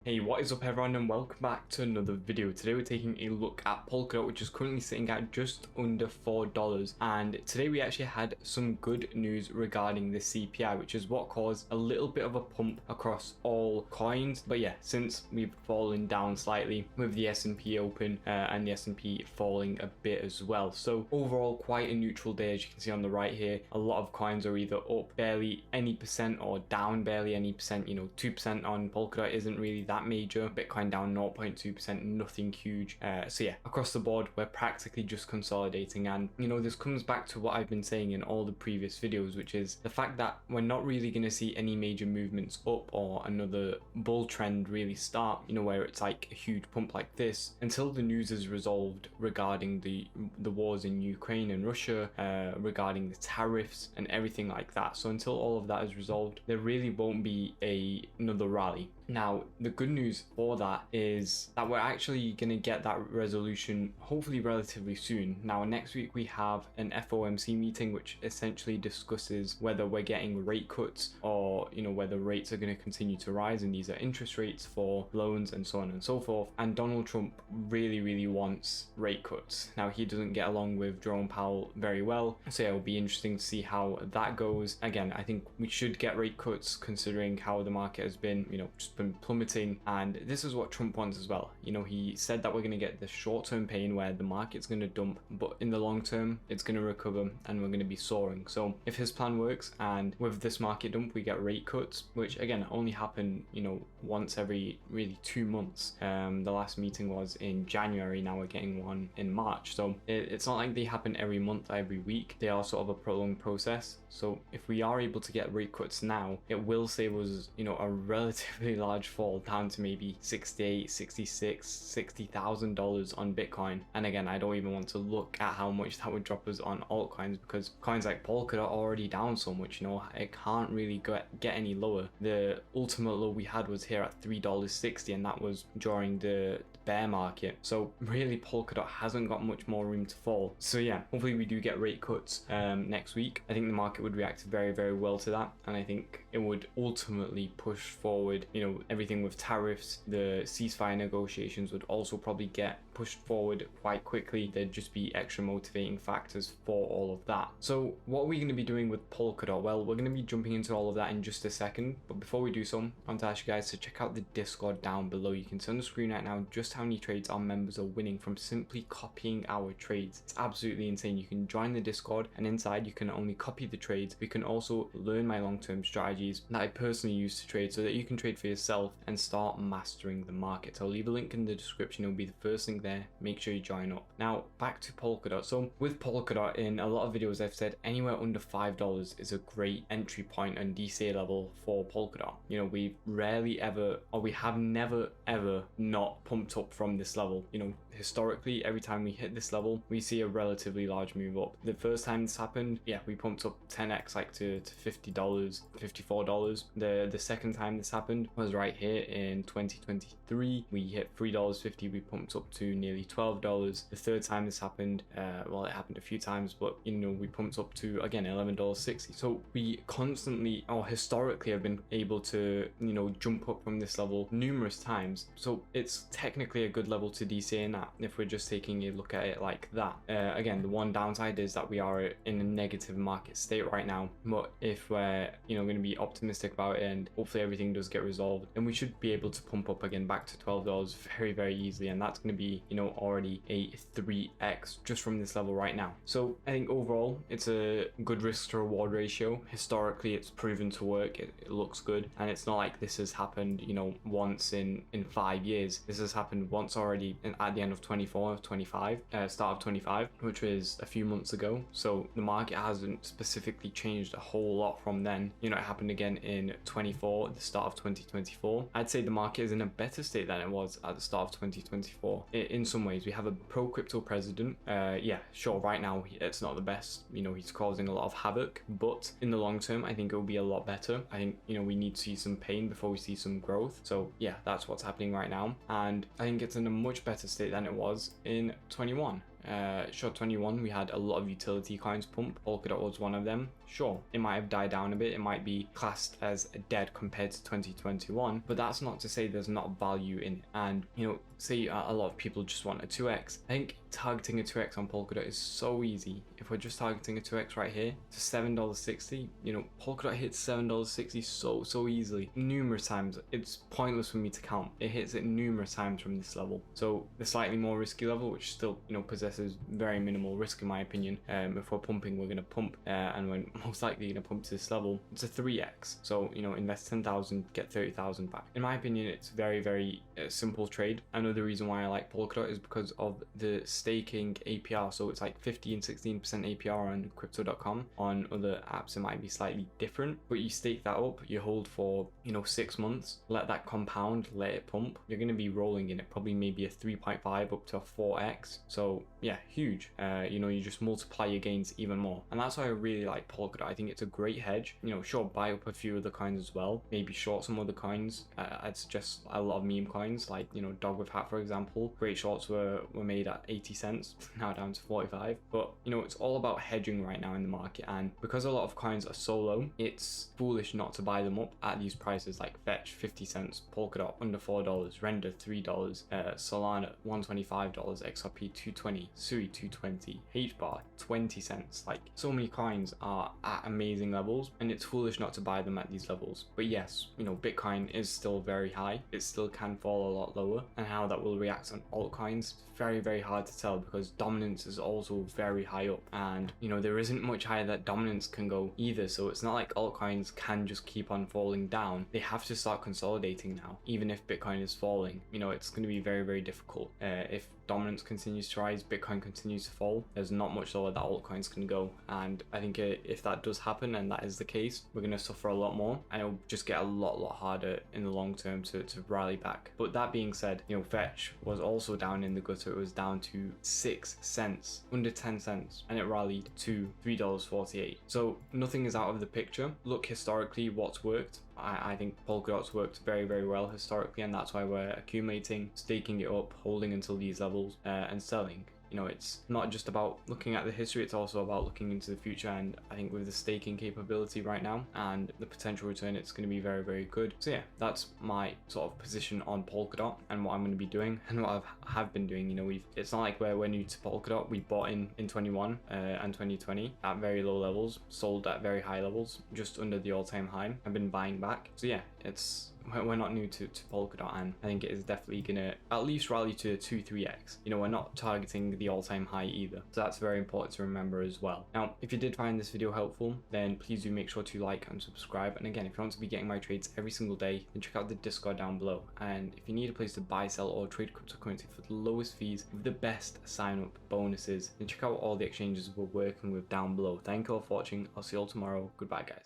Hey, what is up everyone, and welcome back to another video. Today we're taking a look at Polkadot, which is currently sitting at just under $4, and today we actually had some good news regarding the CPI, which is what caused a little bit of a pump across all coins. But yeah, since we've fallen down slightly with the S&P open and the S&P falling a bit as well, so overall quite a neutral day. As you can see on the right here, a lot of coins are either up barely any percent or down barely any percent. 2% on Polkadot isn't really that major. Bitcoin down 0.2%, nothing huge. So yeah, across the board we're practically just consolidating, and this comes back to what I've been saying in all the previous videos, which is the fact that we're not really going to see any major movements up or another bull trend really start, where it's like a huge pump like this, until the news is resolved regarding the wars in Ukraine and Russia, regarding the tariffs and everything like that. So until all of that is resolved, there really won't be another rally. Now, the good news for that is that we're actually going to get that resolution hopefully relatively soon. Now, next week we have an FOMC meeting, which essentially discusses whether we're getting rate cuts or, whether rates are going to continue to rise, and these are interest rates for loans and so on and so forth. And Donald Trump really wants rate cuts. Now, he doesn't get along with Jerome Powell very well, so yeah, it'll be interesting to see how that goes. Again, I think we should get rate cuts considering how the market has been, just been plummeting, and this is what Trump wants as well. He said that we're going to get the short-term pain where the market's going to dump, but in the long term it's going to recover and we're going to be soaring. So if his plan works and with this market dump we get rate cuts, which again only happen once every really 2 months. The last meeting was in January, now we're getting one in March, so it's not like they happen every month, every week. They are sort of a prolonged process. So if we are able to get rate cuts now, it will save us a relatively large fall down to maybe $68, $66, $60,000 on Bitcoin. And again, I don't even want to look at how much that would drop us on altcoins, because coins like Polkadot are already down so much. It can't really get any lower. The ultimate low we had was here at $3.60, and that was during the bear market. So really Polkadot hasn't got much more room to fall. So yeah, hopefully we do get rate cuts next week. I think the market would react very well to that, and I think it would ultimately push forward everything with tariffs. The ceasefire negotiations would also probably get pushed forward quite quickly. There'd just be extra motivating factors for all of that. So what are we going to be doing with Polkadot? Well, we're going to be jumping into all of that in just a second, but before we do so, I want to ask you guys to check out the Discord down below. You can see on the screen right now just how many trades our members are winning from simply copying our trades. It's absolutely insane. You can join the Discord, and inside you can not only copy the trades, but you can also learn my long-term strategies that I personally use to trade, so that you can trade for yourself and start mastering the market. I'll leave a link in the description. It'll be the first link there. Make sure you join up. Now back to Polkadot. So with Polkadot, in a lot of videos I've said anywhere under $5 is a great entry point and DCA level for Polkadot. We've rarely ever, or we have never ever not pumped up from this level. Historically, every time we hit this level we see a relatively large move up. The first time this happened, yeah, we pumped up 10x, like to $50, $54. The second time this happened was right here in 2023. We hit $3.50, we pumped up to nearly $12. The third time this happened, well, it happened a few times, but we pumped up to again $11.60. So we constantly, or historically, have been able to jump up from this level numerous times. So it's technically a good level to DCA in at, if we're just taking a look at it like that. Again, the one downside is that we are in a negative market state right now, but if we're going to be optimistic about it and hopefully everything does get resolved, then we should be able to pump up again back to $12 very easily, and that's going to be already a 3x just from this level right now. So I think overall it's a good risk to reward ratio. Historically it's proven to work. It looks good, and it's not like this has happened once in 5 years. This has happened once already at the end of 25, start of 25, which was a few months ago. So the market hasn't specifically changed a whole lot from then. It happened again in 24, the start of 2024. I'd say the market is in a better state than it was at the start of 2024 in some ways. We have a pro crypto president. Yeah, sure, right now it's not the best. He's causing a lot of havoc, but in the long term I think it will be a lot better. I think we need to see some pain before we see some growth. So yeah, that's what's happening right now, and I think it's in a much better state than it was in 21. Short 21, we had a lot of utility coins pump. Polkadot was one of them. Sure, it might have died down a bit. It might be classed as dead compared to 2021, but that's not to say there's not value in it. And, you know, say a lot of people just want a 2x. I think targeting a 2x on Polkadot is so easy. If we're just targeting a 2x right here to $7.60, you know, Polkadot hits $7.60 so easily, numerous times. It's pointless for me to count. It hits it numerous times from this level. So the slightly more risky level, which still, you know, possesses very minimal risk in my opinion. If we're pumping, we're gonna pump, and we're most likely gonna pump to this level. It's a 3x. So, you know, invest 10,000, get 30,000 back. In my opinion, it's very simple trade. I know the reason why I like Polkadot is because of the staking APR. So it's like 15 and 16% APR on crypto.com. On other apps it might be slightly different, but you stake that up, you hold for, you know, 6 months, let that compound, let it pump. You're going to be rolling in it probably maybe a 3.5 up to a 4x. So yeah, huge. You know, you just multiply your gains even more, and that's why I really like Polkadot. I think it's a great hedge. You know, sure, buy up a few other coins as well, maybe short some other coins. I'd suggest a lot of meme coins like, you know, dog with hat, for example. Great shorts were made at 80 cents, now down to 45. But, you know, it's all about hedging right now in the market, and because a lot of coins are so low, it's foolish not to buy them up at these prices. Like Fetch 50 cents, Polkadot under $4, Render $3, Solana $125, XRP $220, Sui $220, HBAR 20 cents. Like, so many coins are at amazing levels, and it's foolish not to buy them at these levels. But yes, you know, Bitcoin is still very high. It still can fall a lot lower, and how that will react on altcoins, very hard to tell, because dominance is also very high up, and, you know, there isn't much higher that dominance can go either. So it's not like altcoins can just keep on falling down. They have to start consolidating now. Even if Bitcoin is falling, you know, it's going to be very difficult. If dominance continues to rise, Bitcoin continues to fall, there's not much lower that altcoins can go. And I think if that does happen, and that is the case, we're going to suffer a lot more, and it'll just get a lot harder in the long term to rally back. But that being said, you know, Fetch was also down in the gutter. It was down to 6 cents, under 10 cents, and it rallied to $3.48. So nothing is out of the picture. Look historically what's worked. I think Polkadot's worked very well historically, and that's why we're accumulating, staking it up, holding until these levels, and selling. You know, it's not just about looking at the history, it's also about looking into the future. And I think with the staking capability right now and the potential return, it's going to be very good. So yeah, that's my sort of position on Polkadot and what I'm going to be doing and what I have been doing. You know, it's not like we're new to Polkadot. We bought in 21 and 2020 at very low levels, sold at very high levels, just under the all-time high. I've been buying back. So yeah, we're not new to Polkadot, and I think it is definitely gonna at least rally to a 2-3x. You know, we're not targeting the all-time high either, so that's very important to remember as well. Now, if you did find this video helpful, then please do make sure to like and subscribe. And again, if you want to be getting my trades every single day, then check out the Discord down below. And if you need a place to buy, sell, or trade cryptocurrency for the lowest fees with the best sign-up bonuses, then check out all the exchanges we're working with down below. Thank you all for watching. I'll see you all tomorrow. Goodbye, guys.